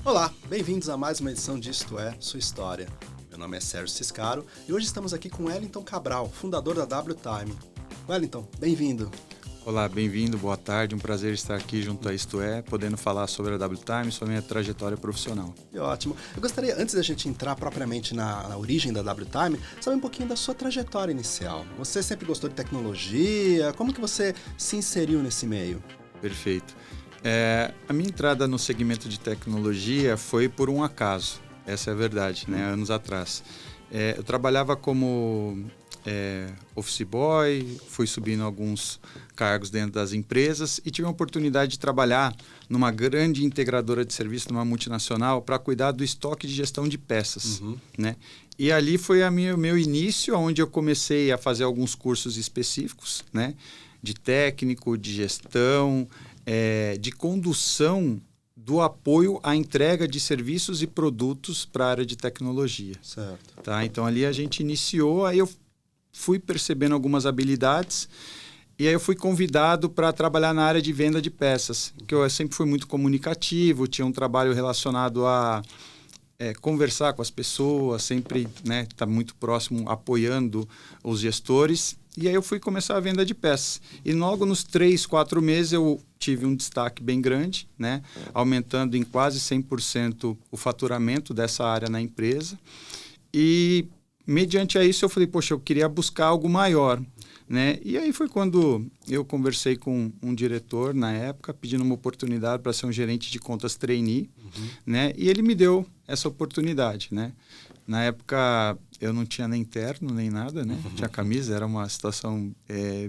Olá, bem-vindos a mais uma edição de Isto É, Sua História. Meu nome é Sérgio Ciscaro e hoje estamos aqui com Wellington Cabral, fundador da WTime. Wellington, bem-vindo. Olá, bem-vindo, boa tarde, um prazer estar aqui junto a Isto É, podendo falar sobre a WTime, sobre a minha trajetória profissional. Que ótimo. Eu gostaria, antes da gente entrar propriamente na origem da WTime, saber um pouquinho da sua trajetória inicial. Você sempre gostou de tecnologia? Como que você se inseriu nesse meio? Perfeito. A minha entrada no segmento de tecnologia foi por um acaso, essa é a verdade, né? Anos atrás. Eu trabalhava como office boy, fui subindo alguns cargos dentro das empresas e tive a oportunidade de trabalhar numa grande integradora de serviço, numa multinacional, para cuidar do estoque de gestão de peças, né? E ali foi o meu início, onde eu comecei a fazer alguns cursos específicos, né? De técnico, de gestão, de condução do apoio à entrega de serviços e produtos para a área de tecnologia. Certo. Tá? Então, ali a gente iniciou, aí eu fui percebendo algumas habilidades e aí eu fui convidado para trabalhar na área de venda de peças, que eu sempre fui muito comunicativo, tinha um trabalho relacionado a conversar com as pessoas, sempre estar muito próximo, apoiando os gestores. E aí eu fui começar a venda de peças. E logo nos 3, 4 meses eu tive um destaque bem grande, né? Aumentando em quase 100% o faturamento dessa área na empresa. E mediante a isso eu falei, poxa, eu queria buscar algo maior, né? E aí foi quando eu conversei com um diretor na época, pedindo uma oportunidade para ser um gerente de contas trainee, né? E ele me deu essa oportunidade, né? Na época eu não tinha nem terno, nem nada, né? Tinha camisa, era uma situação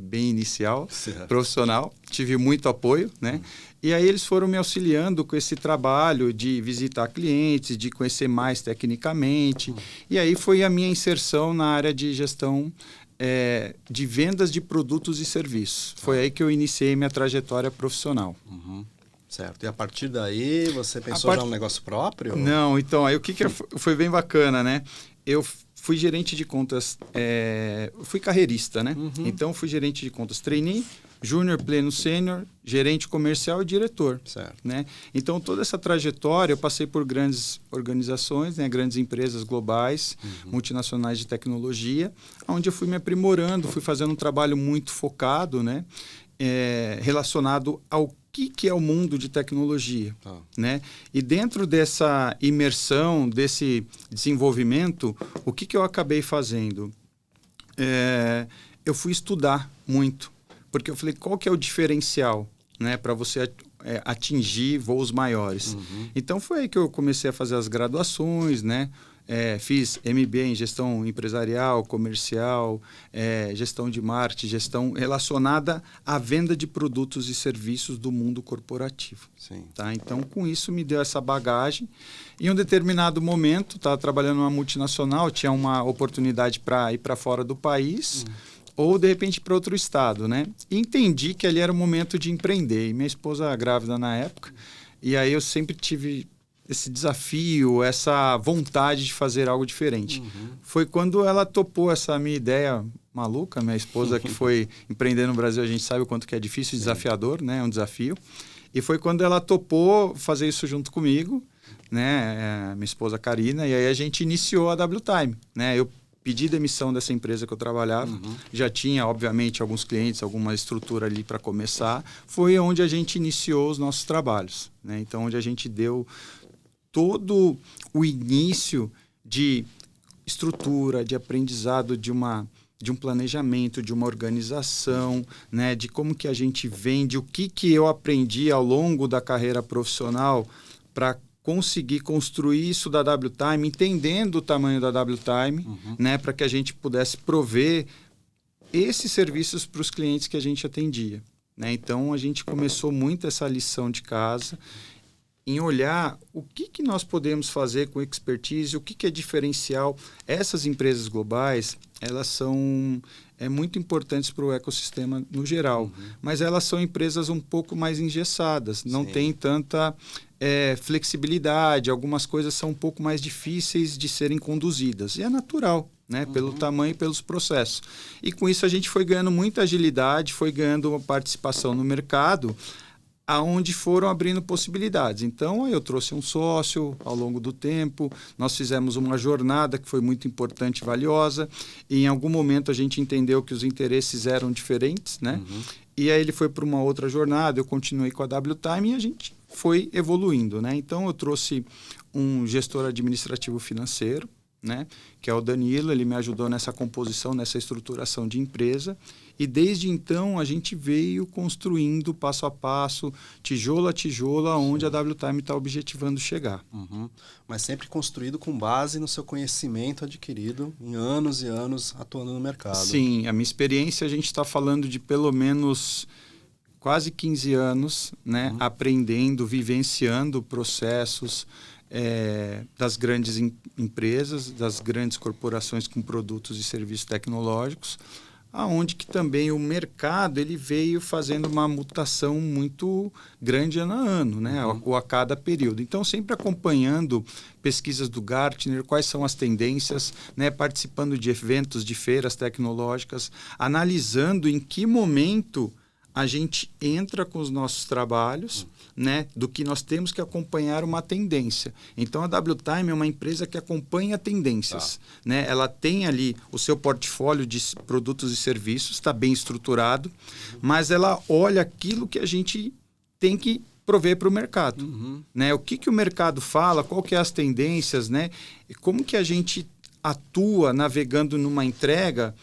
bem inicial, certo. Profissional. Tive muito apoio, né? E aí eles foram me auxiliando com esse trabalho de visitar clientes, de conhecer mais tecnicamente. E aí foi a minha inserção na área de gestão de vendas de produtos e serviços. Foi aí que eu iniciei minha trajetória profissional. Certo. E a partir daí, você pensou já um negócio próprio? Não, então, aí o que foi bem bacana, né? Eu fui gerente de contas, fui carreirista, né? Então, fui gerente de contas trainee, júnior, pleno, sênior, gerente comercial e diretor. Certo. Né? Então, toda essa trajetória, eu passei por grandes organizações, né? Grandes empresas globais, multinacionais de tecnologia, onde eu fui me aprimorando, fui fazendo um trabalho muito focado, né? Relacionado ao que é o mundo de tecnologia, né? E dentro dessa imersão, desse desenvolvimento, o que eu acabei fazendo? Eu fui estudar muito, porque eu falei, qual que é o diferencial, né, para você atingir voos maiores? Então foi aí que eu comecei a fazer as graduações, né? Fiz MBA em gestão empresarial, comercial, gestão de marketing, gestão relacionada à venda de produtos e serviços do mundo corporativo. Sim. Tá? Então, com isso, me deu essa bagagem. Em um determinado momento, estava trabalhando numa multinacional, tinha uma oportunidade para ir para fora do país, ou, de repente, para outro estado, né? E entendi que ali era o momento de empreender. E minha esposa grávida na época, e aí eu sempre tive esse desafio, essa vontade de fazer algo diferente. Foi quando ela topou essa minha ideia maluca, minha esposa que foi empreender no Brasil, a gente sabe o quanto que é difícil e desafiador, né? É um desafio. E foi quando ela topou fazer isso junto comigo, né? Minha esposa Karina, e aí a gente iniciou a WTime, né? Eu pedi demissão dessa empresa que eu trabalhava, já tinha, obviamente, alguns clientes, alguma estrutura ali para começar. Foi onde a gente iniciou os nossos trabalhos, né? Então, onde a gente deu todo o início de estrutura, de aprendizado, de um planejamento, de uma organização, né? De como que a gente vende, o que eu aprendi ao longo da carreira profissional para conseguir construir isso da WTime, entendendo o tamanho da WTime, né? Para que a gente pudesse prover esses serviços para os clientes que a gente atendia, né? Então, a gente começou muito essa lição de casa em olhar o que nós podemos fazer com expertise, o que é diferencial. Essas empresas globais, elas são muito importantes para o ecossistema no geral, mas elas são empresas um pouco mais engessadas, não tem tanta flexibilidade, algumas coisas são um pouco mais difíceis de serem conduzidas, e é natural, né? Pelo tamanho e pelos processos. E com isso a gente foi ganhando muita agilidade, foi ganhando uma participação no mercado, aonde foram abrindo possibilidades. Então, eu trouxe um sócio ao longo do tempo, nós fizemos uma jornada que foi muito importante e valiosa, e em algum momento a gente entendeu que os interesses eram diferentes, né? E aí ele foi para uma outra jornada, eu continuei com a WTime e a gente foi evoluindo, né? Então, eu trouxe um gestor administrativo financeiro, né, que é o Danilo, ele me ajudou nessa composição, nessa estruturação de empresa, e desde então a gente veio construindo passo a passo, tijolo a tijolo, aonde a WTime está objetivando chegar. Mas sempre construído com base no seu conhecimento adquirido em anos e anos atuando no mercado. Sim, a minha experiência, a gente está falando de pelo menos quase 15 anos, né, aprendendo, vivenciando processos, das grandes empresas, das grandes corporações com produtos e serviços tecnológicos, aonde que também o mercado ele veio fazendo uma mutação muito grande ano a ano, né? Ou a cada período. Então, sempre acompanhando pesquisas do Gartner, quais são as tendências, né? Participando de eventos, de feiras tecnológicas, analisando em que momento a gente entra com os nossos trabalhos, né, do que nós temos que acompanhar uma tendência. Então, a WTime é uma empresa que acompanha tendências. Né? Ela tem ali o seu portfólio de produtos e serviços, está bem estruturado, mas ela olha aquilo que a gente tem que prover para o mercado. Né? O que o mercado fala, qual que é as tendências, né? E como que a gente atua navegando numa entrega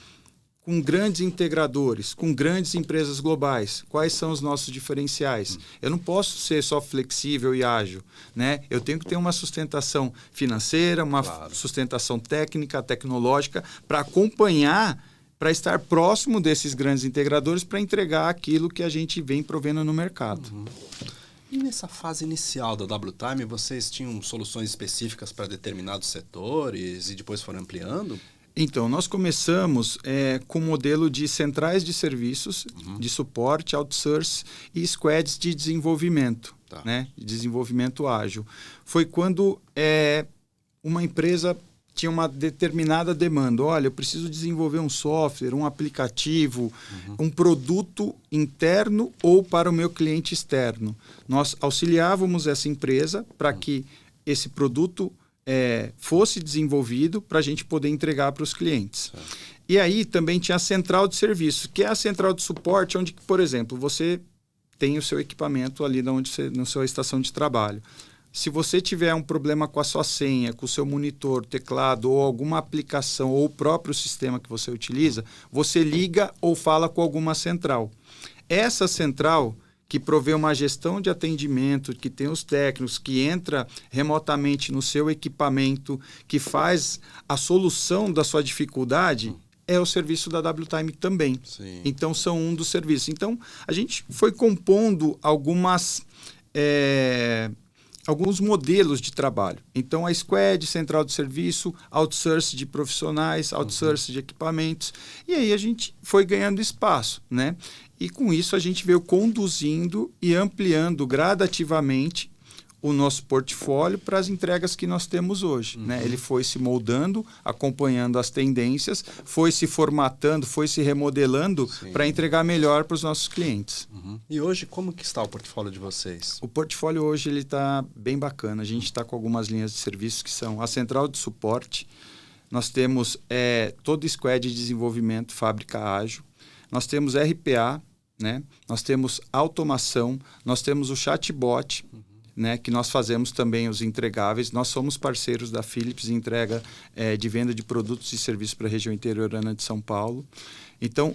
com grandes integradores, com grandes empresas globais. Quais são os nossos diferenciais? Eu não posso ser só flexível e ágil, né? Eu tenho que ter uma sustentação financeira, uma sustentação técnica, tecnológica, para acompanhar, para estar próximo desses grandes integradores, para entregar aquilo que a gente vem provendo no mercado. E nessa fase inicial da WTime, vocês tinham soluções específicas para determinados setores e depois foram ampliando? Então, nós começamos com o modelo de centrais de serviços, de suporte, outsource e squads de desenvolvimento, né? De desenvolvimento ágil. Foi quando uma empresa tinha uma determinada demanda. Olha, eu preciso desenvolver um software, um aplicativo, um produto interno ou para o meu cliente externo. Nós auxiliávamos essa empresa para que esse produto fosse desenvolvido para a gente poder entregar para os clientes. E aí também tinha a central de serviço, que é a central de suporte, onde, por exemplo, você tem o seu equipamento ali na sua estação de trabalho. Se você tiver um problema com a sua senha, com o seu monitor, teclado ou alguma aplicação ou o próprio sistema que você utiliza, você liga ou fala com alguma central. Essa central que provê uma gestão de atendimento, que tem os técnicos, que entra remotamente no seu equipamento, que faz a solução da sua dificuldade, é o serviço da WTime também. Sim. Então, são um dos serviços. Então, a gente foi compondo alguns modelos de trabalho. Então, a squad, central de serviço, outsource de profissionais, outsource de equipamentos. E aí a gente foi ganhando espaço, né? E com isso a gente veio conduzindo e ampliando gradativamente o nosso portfólio para as entregas que nós temos hoje. Né? Ele foi se moldando, acompanhando as tendências, foi se formatando, foi se remodelando para entregar melhor para os nossos clientes. E hoje, como que está o portfólio de vocês? O portfólio hoje está bem bacana. A gente está com algumas linhas de serviços que são a central de suporte, nós temos todo o squad de desenvolvimento, fábrica ágil, nós temos RPA, né? Nós temos automação, nós temos o chatbot, né? Que nós fazemos também os entregáveis. Nós somos parceiros da Philips em entrega de venda de produtos e serviços para a região interiorana de São Paulo. Então,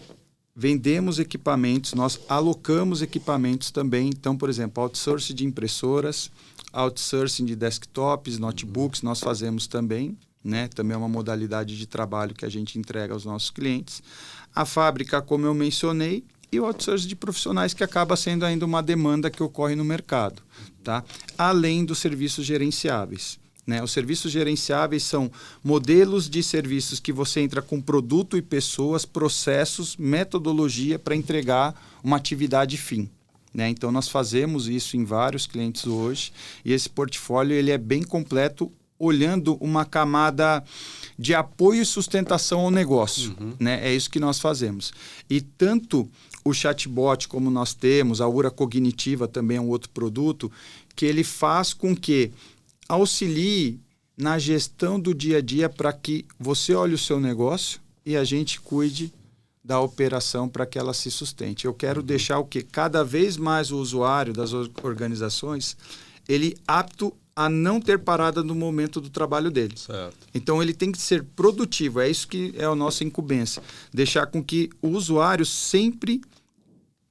vendemos equipamentos, nós alocamos equipamentos também. Então, por exemplo, outsourcing de impressoras, outsourcing de desktops, notebooks, nós fazemos também. Né? Também é uma modalidade de trabalho que a gente entrega aos nossos clientes. A fábrica, como eu mencionei, e o outsourcing de profissionais, que acaba sendo ainda uma demanda que ocorre no mercado. Tá? Além dos serviços gerenciáveis. Né? Os serviços gerenciáveis são modelos de serviços que você entra com produto e pessoas, processos, metodologia para entregar uma atividade fim. Né? Então, nós fazemos isso em vários clientes hoje, e esse portfólio ele é bem completo olhando uma camada de apoio e sustentação ao negócio. Né? É isso que nós fazemos. E tanto o chatbot, como nós temos, a Ura Cognitiva também é um outro produto, que ele faz com que auxilie na gestão do dia a dia para que você olhe o seu negócio e a gente cuide da operação para que ela se sustente. Eu quero deixar o quê? Cada vez mais o usuário das organizações, ele apto a não ter parada no momento do trabalho dele. Certo. Então, ele tem que ser produtivo. É isso que é a nossa incumbência. Deixar com que o usuário sempre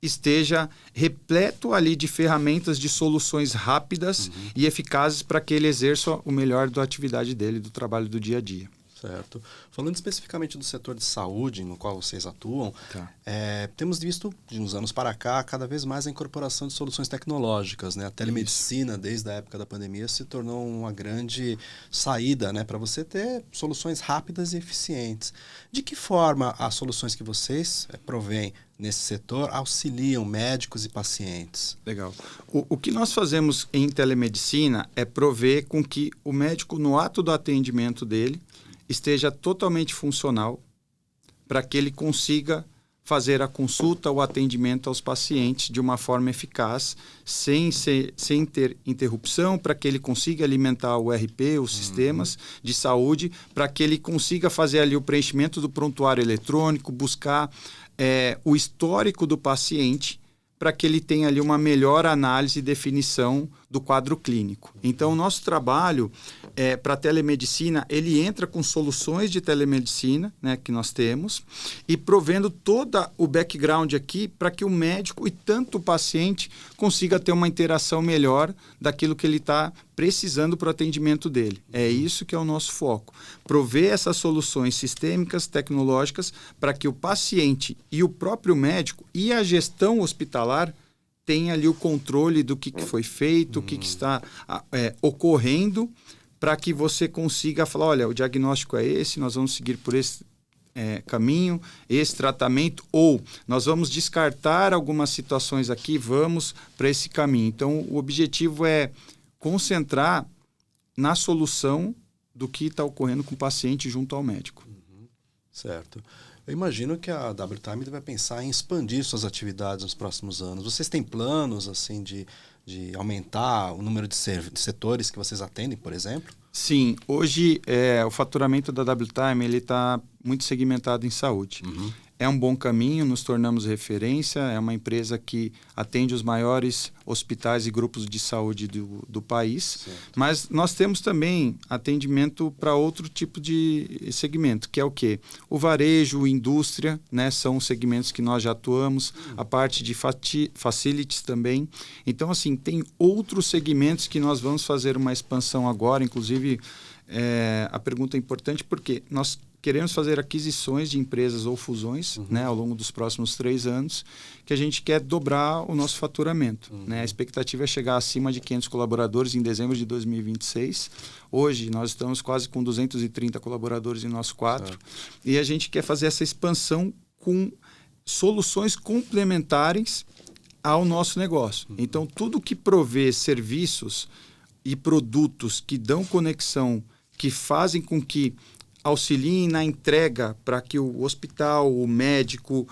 esteja repleto ali de ferramentas, de soluções rápidas e eficazes para que ele exerça o melhor da atividade dele, do trabalho do dia a dia. Certo. Falando especificamente do setor de saúde no qual vocês atuam, Tá. temos visto de uns anos para cá cada vez mais a incorporação de soluções tecnológicas, né? A telemedicina, desde a época da pandemia, se tornou uma grande saída, né? Para você ter soluções rápidas e eficientes. De que forma as soluções que vocês provêm nesse setor auxiliam médicos e pacientes? Legal. O que nós fazemos em telemedicina é prover com que o médico, no ato do atendimento dele, esteja totalmente funcional para que ele consiga fazer a consulta, o atendimento aos pacientes de uma forma eficaz, sem ter interrupção, para que ele consiga alimentar o RP, os sistemas de saúde, para que ele consiga fazer ali o preenchimento do prontuário eletrônico, buscar o histórico do paciente, para que ele tenha ali uma melhor análise e definição do quadro clínico. Então, o nosso trabalho para a telemedicina, ele entra com soluções de telemedicina, né, que nós temos, e provendo todo o background aqui para que o médico e tanto o paciente consiga ter uma interação melhor daquilo que ele está precisando para o atendimento dele. É isso que é o nosso foco. Prover essas soluções sistêmicas, tecnológicas, para que o paciente e o próprio médico e a gestão hospitalar tenha ali o controle do que foi feito, o que está ocorrendo, para que você consiga falar, olha, o diagnóstico é esse, nós vamos seguir por esse caminho, esse tratamento, ou nós vamos descartar algumas situações aqui, vamos para esse caminho. Então, o objetivo é concentrar na solução do que está ocorrendo com o paciente junto ao médico. Certo. Eu imagino que a WTime vai pensar em expandir suas atividades nos próximos anos. Vocês têm planos assim de aumentar o número de setores que vocês atendem, por exemplo? Sim, hoje o faturamento da WTime está muito segmentado em saúde. É um bom caminho, nos tornamos referência, é uma empresa que atende os maiores hospitais e grupos de saúde do país, certo. Mas nós temos também atendimento para outro tipo de segmento, que é o quê? O varejo, indústria, né, são segmentos que nós já atuamos, a parte de facilities também. Então, assim, tem outros segmentos que nós vamos fazer uma expansão agora, inclusive a pergunta é importante porque nós queremos fazer aquisições de empresas ou fusões, né, ao longo dos próximos 3 anos, que a gente quer dobrar o nosso faturamento. Né? A expectativa é chegar acima de 500 colaboradores em dezembro de 2026. Hoje, nós estamos quase com 230 colaboradores em nosso quadro. E a gente quer fazer essa expansão com soluções complementares ao nosso negócio. Então, tudo que provê serviços e produtos que dão conexão, que fazem com que auxiliem na entrega para que o hospital, o médico,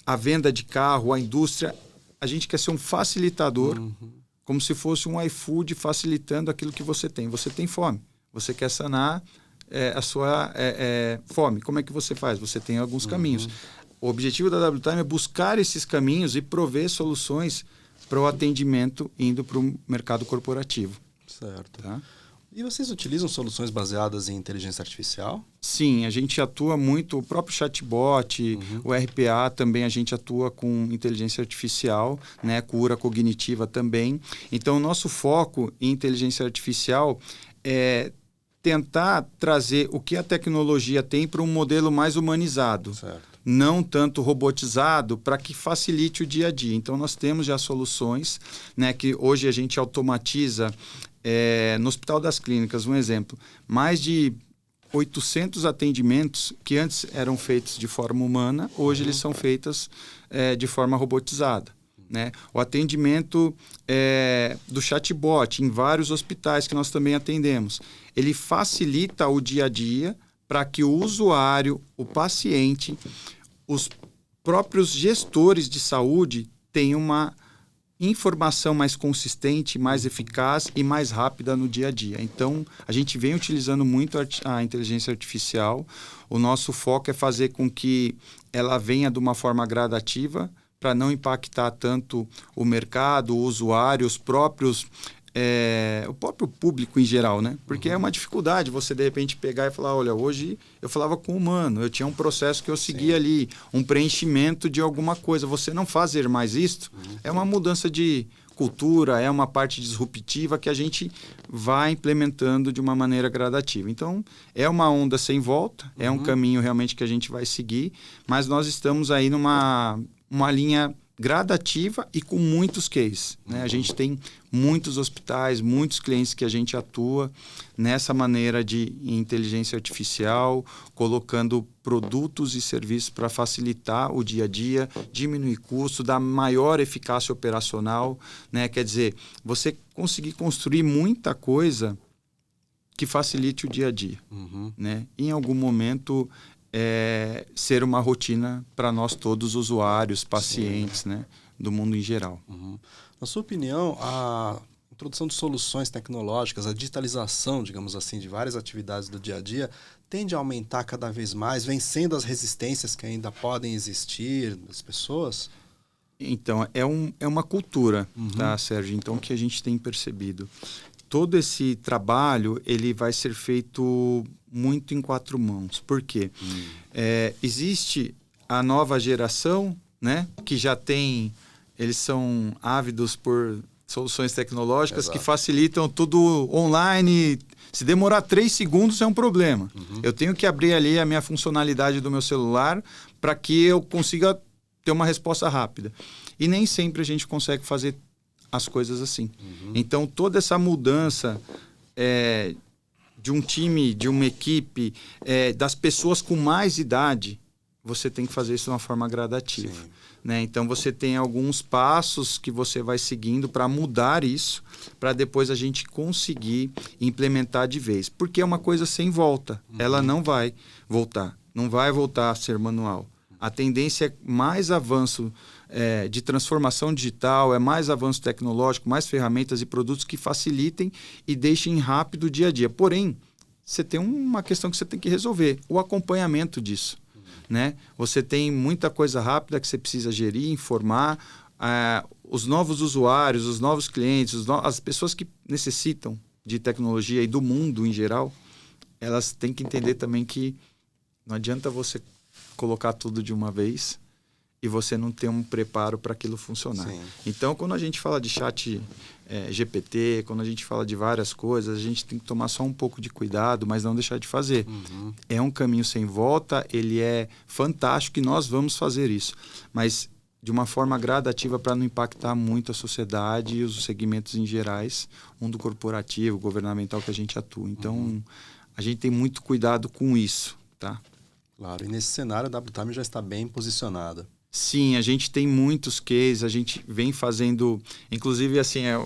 a venda de carro, a indústria, a gente quer ser um facilitador, como se fosse um iFood facilitando aquilo que você tem. Você tem fome, você quer sanar a sua fome. Como é que você faz? Você tem alguns caminhos. O objetivo da WTime é buscar esses caminhos e prover soluções para o atendimento indo para o mercado corporativo. Certo. Tá? E vocês utilizam soluções baseadas em inteligência artificial? Sim, a gente atua muito, o próprio chatbot, o RPA também a gente atua com inteligência artificial, né, cura cognitiva também. Então, o nosso foco em inteligência artificial é tentar trazer o que a tecnologia tem para um modelo mais humanizado. Certo. Não tanto robotizado, para que facilite o dia a dia. Então, nós temos já soluções, né, que hoje a gente automatiza. No Hospital das Clínicas, um exemplo, mais de 800 atendimentos que antes eram feitos de forma humana, hoje eles são feitos de forma robotizada. né? O atendimento do chatbot em vários hospitais que nós também atendemos. Ele facilita o dia a dia para que o usuário, o paciente, os próprios gestores de saúde tenham uma informação mais consistente, mais eficaz e mais rápida no dia a dia. Então, a gente vem utilizando muito a inteligência artificial. O nosso foco é fazer com que ela venha de uma forma gradativa para não impactar tanto o mercado, o usuário, os próprios... o próprio público em geral, né? Porque é uma dificuldade você, de repente, pegar e falar, olha, hoje eu falava com o humano, eu tinha um processo que eu seguia ali, um preenchimento de alguma coisa. Você não fazer mais isto é uma mudança de cultura, é uma parte disruptiva que a gente vai implementando de uma maneira gradativa. Então, é uma onda sem volta, é um caminho realmente que a gente vai seguir, mas nós estamos aí numa linha gradativa e com muitos cases, né? A gente tem muitos hospitais, muitos clientes que a gente atua nessa maneira de inteligência artificial, colocando produtos e serviços para facilitar o dia a dia, diminuir custo, dar maior eficácia operacional, né? Quer dizer, você conseguir construir muita coisa que facilite o dia a dia, né? Em algum momento ser uma rotina para nós todos, usuários, pacientes, né, do mundo em geral. Na sua opinião, a introdução de soluções tecnológicas, a digitalização, digamos assim, de várias atividades do dia a dia, tende a aumentar cada vez mais, vencendo as resistências que ainda podem existir das pessoas? Então, é uma cultura, tá, Sérgio? Então, o que a gente tem percebido? Todo esse trabalho, ele vai ser feito muito em 4 mãos. Por quê? Existe a nova geração, né, que já tem... Eles são ávidos por soluções tecnológicas que facilitam tudo online. Se demorar 3 segundos é um problema. Eu tenho que abrir ali a minha funcionalidade do meu celular para que eu consiga ter uma resposta rápida. E nem sempre a gente consegue fazer as coisas assim. Então, toda essa mudança de um time, de uma equipe, das pessoas com mais idade, você tem que fazer isso de uma forma gradativa. Né? Então, você tem alguns passos que você vai seguindo para mudar isso, para depois a gente conseguir implementar de vez. Porque é uma coisa sem volta. Ela não vai voltar. Não vai voltar a ser manual. A tendência é mais avanço de transformação digital, é mais avanço tecnológico, mais ferramentas e produtos que facilitem e deixem rápido o dia a dia. Porém, você tem uma questão que você tem que resolver, o acompanhamento disso. Né? Você tem muita coisa rápida que você precisa gerir, informar. Os novos usuários, os novos clientes, as pessoas que necessitam de tecnologia e do mundo em geral, elas têm que entender também que não adianta você colocar tudo de uma vez e você não ter um preparo para aquilo funcionar. Então, quando a gente fala de chat GPT, quando a gente fala de várias coisas, a gente tem que tomar só um pouco de cuidado, mas não deixar de fazer. É um caminho sem volta, ele é fantástico e nós vamos fazer isso. Mas de uma forma gradativa para não impactar muito a sociedade e os segmentos em gerais, mundo corporativo, governamental que a gente atua. Então, a gente tem muito cuidado com isso, tá? Claro, e nesse cenário a WTime já está bem posicionada. Sim, a gente tem muitos cases, a gente vem fazendo... Inclusive, assim, é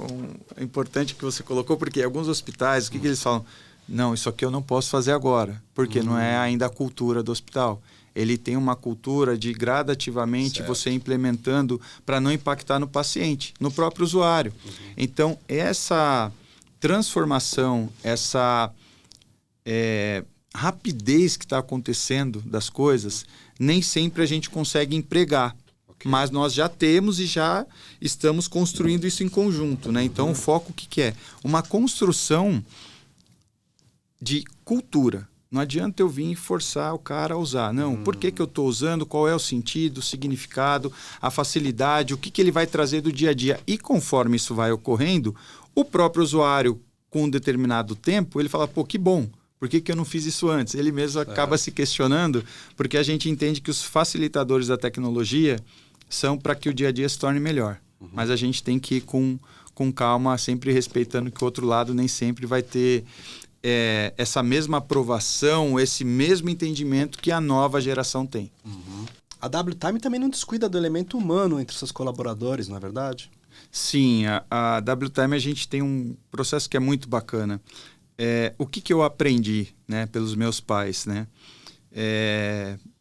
importante que você colocou, porque alguns hospitais, o que eles falam? Não, isso aqui eu não posso fazer agora, porque não é ainda a cultura do hospital. Ele tem uma cultura de gradativamente você implementando para não impactar no paciente, no próprio usuário. Então, essa transformação, essa rapidez que está acontecendo das coisas, nem sempre a gente consegue empregar. Mas nós já temos e já estamos construindo isso em conjunto. Né? Então, o foco o que é? Uma construção de cultura. Não adianta eu vir e forçar o cara a usar. Não, por que eu estou usando? Qual é o sentido, o significado, a facilidade, o que ele vai trazer do dia a dia. E conforme isso vai ocorrendo, o próprio usuário, com um determinado tempo, ele fala, pô, que bom. Por que eu não fiz isso antes? Ele mesmo acaba se questionando, porque a gente entende que os facilitadores da tecnologia são para que o dia a dia se torne melhor. Mas a gente tem que ir com calma, sempre respeitando que o outro lado nem sempre vai ter essa mesma aprovação, esse mesmo entendimento que a nova geração tem. A WTime também não descuida do elemento humano entre seus colaboradores, não é verdade? Sim, a WTime a gente tem um processo que é muito bacana. O que eu aprendi, né, pelos meus pais, né?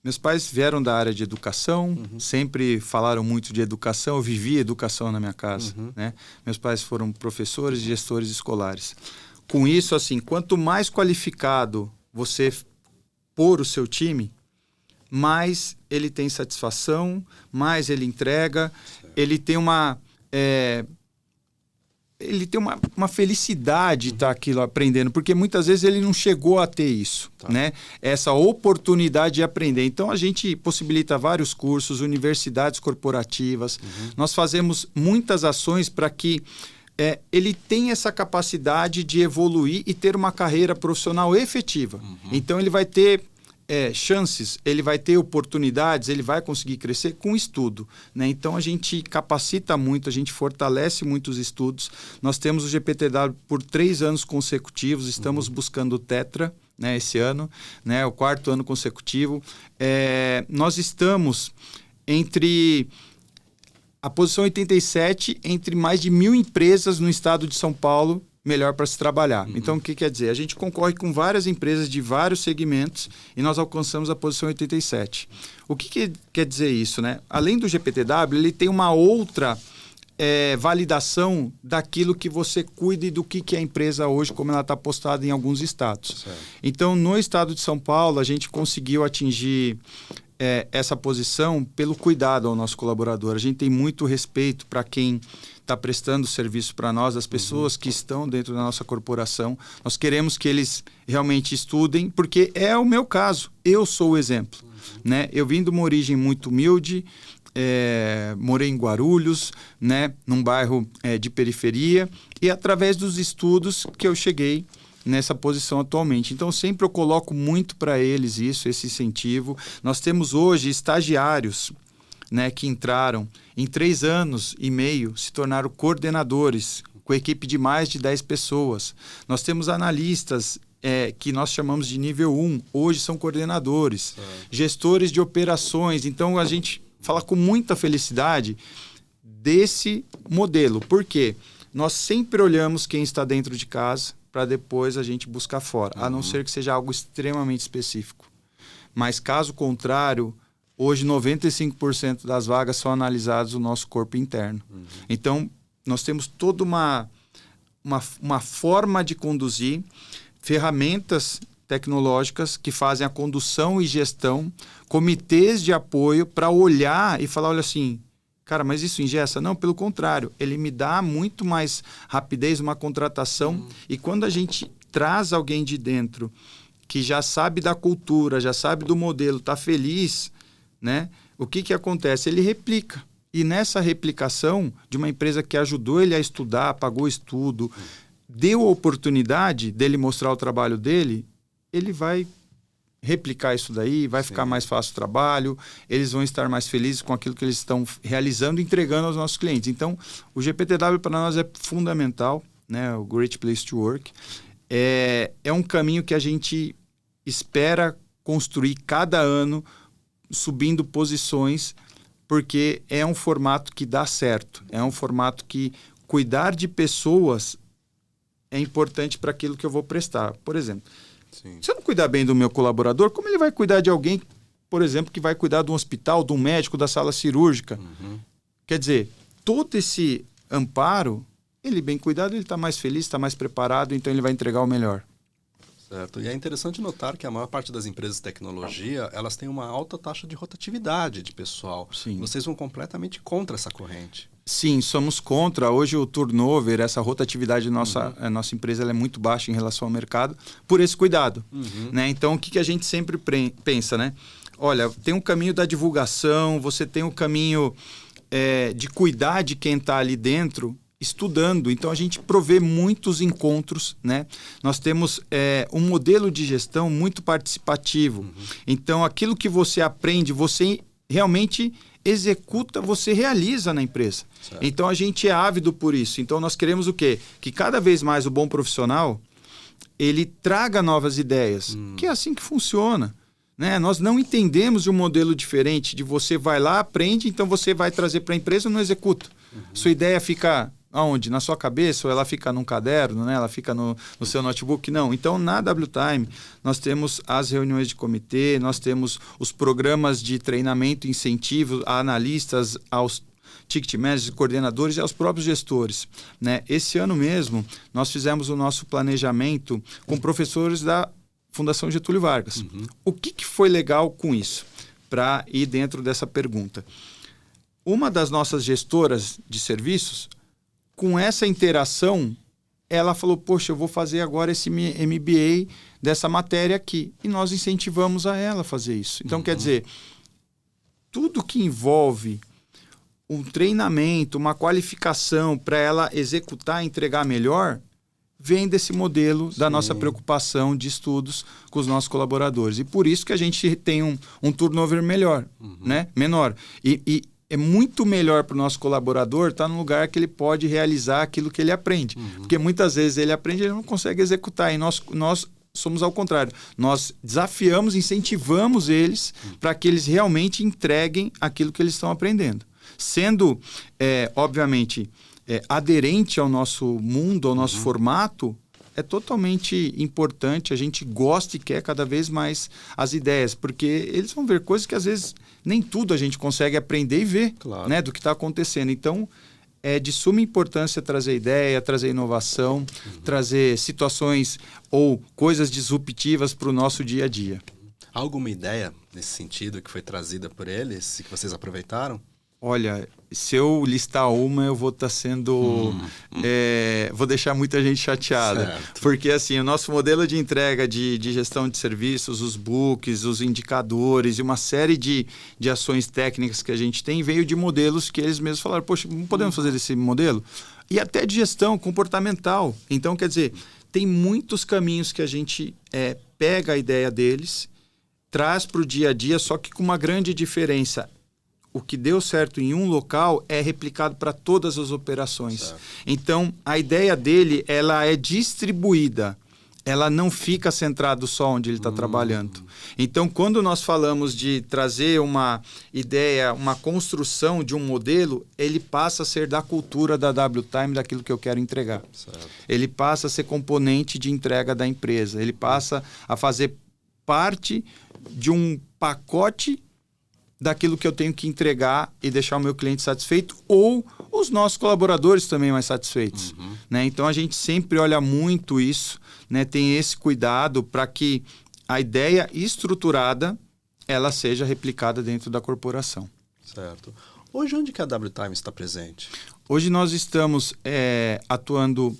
Meus pais vieram da área de educação, sempre falaram muito de educação, eu vivi educação na minha casa, né? Meus pais foram professores e gestores escolares. Com isso, assim, quanto mais qualificado você pôr o seu time, mais ele tem satisfação, mais ele entrega, ele tem uma felicidade de estar aquilo aprendendo, porque muitas vezes ele não chegou a ter isso, né? Essa oportunidade de aprender. Então, a gente possibilita vários cursos, universidades corporativas. Nós fazemos muitas ações para que ele tenha essa capacidade de evoluir e ter uma carreira profissional efetiva. Então, ele vai ter chances, ele vai ter oportunidades, ele vai conseguir crescer com estudo, né? Então a gente capacita muito, a gente fortalece muito os estudos. Nós temos o GPTW por 3 anos consecutivos, estamos buscando o Tetra, né, esse ano, né, o 4º ano consecutivo. Nós estamos entre a posição 87 entre mais de 1.000 empresas no estado de São Paulo melhor para se trabalhar. Então, o que quer dizer? A gente concorre com várias empresas de vários segmentos e nós alcançamos a posição 87. O que quer dizer isso, né? Além do GPTW, ele tem uma outra validação daquilo que você cuida e do que é a empresa hoje, como ela está postada em alguns estados. Certo. Então, no estado de São Paulo, a gente conseguiu atingir essa posição pelo cuidado ao nosso colaborador. A gente tem muito respeito para quem está prestando serviço para nós, as pessoas que estão dentro da nossa corporação. Nós queremos que eles realmente estudem, porque é o meu caso. Eu sou o exemplo. Né? Eu vim de uma origem muito humilde, morei em Guarulhos, né? Num bairro de periferia, e através dos estudos que eu cheguei nessa posição atualmente. Então, sempre eu coloco muito para eles esse incentivo. Nós temos hoje estagiários, né, que entraram em 3 anos e meio, se tornaram coordenadores, com equipe de mais de 10 pessoas. Nós temos analistas que nós chamamos de nível 1, hoje são coordenadores, gestores de operações. Então, a gente fala com muita felicidade desse modelo. Por quê? Nós sempre olhamos quem está dentro de casa para depois a gente buscar fora, a não ser que seja algo extremamente específico. Mas, caso contrário, hoje 95% das vagas são analisadas no nosso corpo interno. Então, nós temos toda uma forma de conduzir, ferramentas tecnológicas que fazem a condução e gestão, comitês de apoio para olhar e falar, olha assim, cara, mas isso engessa? Não, pelo contrário, ele me dá muito mais rapidez, uma contratação. E quando a gente traz alguém de dentro que já sabe da cultura, já sabe do modelo, está feliz, né? O que acontece? Ele replica. E nessa replicação de uma empresa que ajudou ele a estudar, pagou estudo, deu a oportunidade dele mostrar o trabalho dele, ele vai replicar isso daí, vai ficar mais fácil o trabalho, eles vão estar mais felizes com aquilo que eles estão realizando e entregando aos nossos clientes. Então, o GPTW para nós é fundamental, né? O Great Place to Work. É um caminho que a gente espera construir cada ano, subindo posições, porque é um formato que dá certo. É um formato que cuidar de pessoas é importante para aquilo que eu vou prestar. Por exemplo, se eu não cuidar bem do meu colaborador, como ele vai cuidar de alguém, por exemplo, que vai cuidar de um hospital, de um médico, da sala cirúrgica? Quer dizer, todo esse amparo, ele bem cuidado, ele está mais feliz, está mais preparado, então ele vai entregar o melhor. Certo. E é interessante notar que a maior parte das empresas de tecnologia, elas têm uma alta taxa de rotatividade de pessoal. Sim. Vocês vão completamente contra essa corrente. Sim, somos contra. Hoje o turnover, essa rotatividade a nossa empresa ela é muito baixa em relação ao mercado, por esse cuidado. Né? Então, o que a gente sempre pensa, né? Olha, tem um caminho da divulgação, você tem um caminho de cuidar de quem está ali dentro, estudando. Então, a gente provê muitos encontros, né? Nós temos um modelo de gestão muito participativo. Então, aquilo que você aprende, você realmente executa, você realiza na empresa. Certo. Então, a gente é ávido por isso. Então, nós queremos o quê? Que cada vez mais o bom profissional, ele traga novas ideias. Que é assim que funciona. né? Nós não entendemos de um modelo diferente de você vai lá, aprende, então você vai trazer para a empresa e não executa. Sua ideia fica aonde? Na sua cabeça ou ela fica num caderno, né? Ela fica no seu notebook? Não. Então, na WTime, nós temos as reuniões de comitê, nós temos os programas de treinamento e incentivo a analistas, aos ticket managers, coordenadores e aos próprios gestores, né? Esse ano mesmo, nós fizemos o nosso planejamento com professores da Fundação Getúlio Vargas. O que foi legal com isso? Para ir dentro dessa pergunta. Uma das nossas gestoras de serviços, com essa interação, ela falou, poxa, eu vou fazer agora esse MBA dessa matéria aqui. E nós incentivamos a ela a fazer isso. Então, quer dizer, tudo que envolve um treinamento, uma qualificação para ela executar e entregar melhor, vem desse modelo da nossa preocupação de estudos com os nossos colaboradores. E por isso que a gente tem um turnover melhor, né? Menor. E é muito melhor para o nosso colaborador estar num lugar que ele pode realizar aquilo que ele aprende. Porque muitas vezes ele aprende e ele não consegue executar. E nós somos ao contrário. Nós desafiamos, incentivamos eles para que eles realmente entreguem aquilo que eles estão aprendendo. Sendo, obviamente, aderente ao nosso mundo, ao nosso formato, é totalmente importante. A gente gosta e quer cada vez mais as ideias, porque eles vão ver coisas que às vezes nem tudo a gente consegue aprender e ver, né, do que está acontecendo. Então, é de suma importância trazer ideia, trazer inovação, trazer situações ou coisas disruptivas para o nosso dia a dia. Há alguma ideia nesse sentido que foi trazida por eles e que vocês aproveitaram? Olha, se eu listar uma, eu vou estar sendo... vou deixar muita gente chateada. Certo. Porque, assim, o nosso modelo de entrega de gestão de serviços, os books, os indicadores e uma série de ações técnicas que a gente tem veio de modelos que eles mesmos falaram, poxa, não podemos fazer desse modelo? E até de gestão comportamental. Então, quer dizer, tem muitos caminhos que a gente pega a ideia deles, traz para o dia a dia, só que com uma grande diferença. O que deu certo em um local é replicado para todas as operações. Certo. Então, a ideia dele, ela é distribuída. Ela não fica centrada só onde ele está trabalhando. Então, quando nós falamos de trazer uma ideia, uma construção de um modelo, ele passa a ser da cultura da WTime, daquilo que eu quero entregar. Certo. Ele passa a ser componente de entrega da empresa. Ele passa a fazer parte de um pacote daquilo que eu tenho que entregar e deixar o meu cliente satisfeito ou os nossos colaboradores também mais satisfeitos. Né? Então, a gente sempre olha muito isso, né? Tem esse cuidado para que a ideia estruturada ela seja replicada dentro da corporação. Certo. Hoje, onde que a WTime está presente? Hoje nós estamos atuando...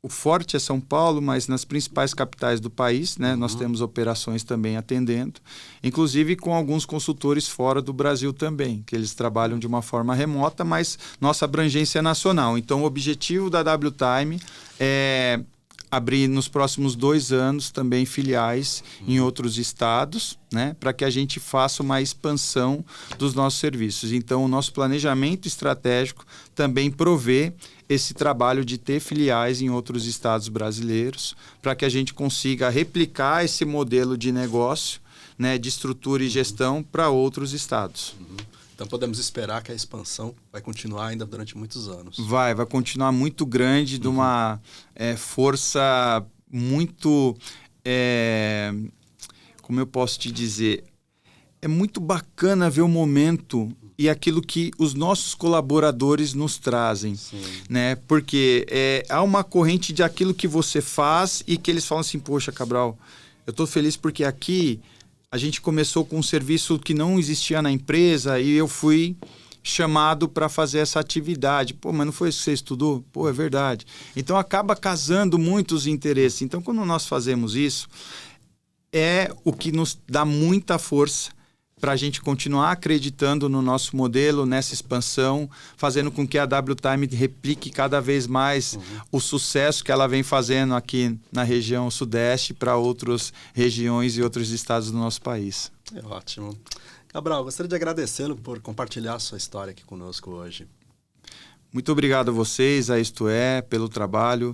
O forte é São Paulo, mas nas principais capitais do país, né? Nós temos operações também atendendo, inclusive com alguns consultores fora do Brasil também, que eles trabalham de uma forma remota, mas nossa abrangência é nacional. Então, o objetivo da WTime é abrir nos próximos 2 anos também filiais em outros estados, né? Para que a gente faça uma expansão dos nossos serviços. Então, o nosso planejamento estratégico também provê esse trabalho de ter filiais em outros estados brasileiros, para que a gente consiga replicar esse modelo de negócio, né, de estrutura e gestão para outros estados. Então podemos esperar que a expansão vai continuar ainda durante muitos anos. Vai continuar muito grande, de uma força muito... como eu posso te dizer? É muito bacana ver o momento e aquilo que os nossos colaboradores nos trazem, né? Porque há uma corrente de aquilo que você faz e que eles falam assim, poxa, Cabral, eu estou feliz porque aqui a gente começou com um serviço que não existia na empresa e eu fui chamado para fazer essa atividade. Pô, mas não foi isso que você estudou? Pô, é verdade. Então, acaba casando muitos interesses. Então, quando nós fazemos isso, é o que nos dá muita força para a gente continuar acreditando no nosso modelo, nessa expansão, fazendo com que a WTime replique cada vez mais o sucesso que ela vem fazendo aqui na região sudeste para outras regiões e outros estados do nosso país. É ótimo. Cabral, gostaria de agradecê-lo por compartilhar a sua história aqui conosco hoje. Muito obrigado a vocês, a Isto É, pelo trabalho,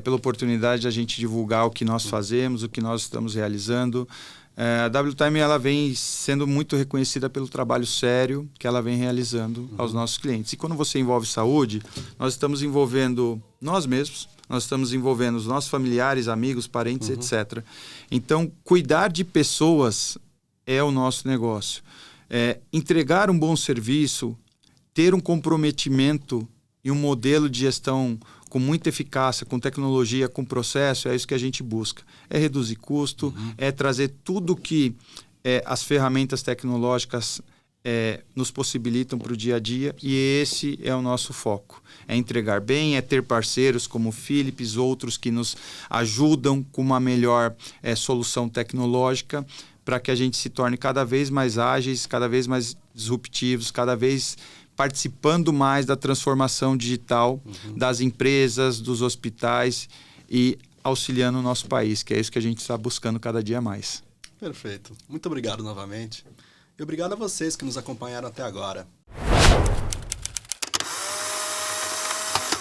pela oportunidade de a gente divulgar o que nós fazemos, o que nós estamos realizando. A WTime ela vem sendo muito reconhecida pelo trabalho sério que ela vem realizando aos nossos clientes. E quando você envolve saúde, nós estamos envolvendo nós mesmos, nós estamos envolvendo os nossos familiares, amigos, parentes, etc. Então, cuidar de pessoas é o nosso negócio. Entregar um bom serviço, ter um comprometimento e um modelo de gestão com muita eficácia, com tecnologia, com processo, é isso que a gente busca. É reduzir custo, é trazer tudo que as ferramentas tecnológicas nos possibilitam para o dia a dia, e esse é o nosso foco. É entregar bem, é ter parceiros como o Philips, outros que nos ajudam com uma melhor solução tecnológica, para que a gente se torne cada vez mais ágeis, cada vez mais disruptivos, cada vez participando mais da transformação digital das empresas, dos hospitais e auxiliando o nosso país, que é isso que a gente está buscando cada dia mais. Perfeito. Muito obrigado novamente. E obrigado a vocês que nos acompanharam até agora.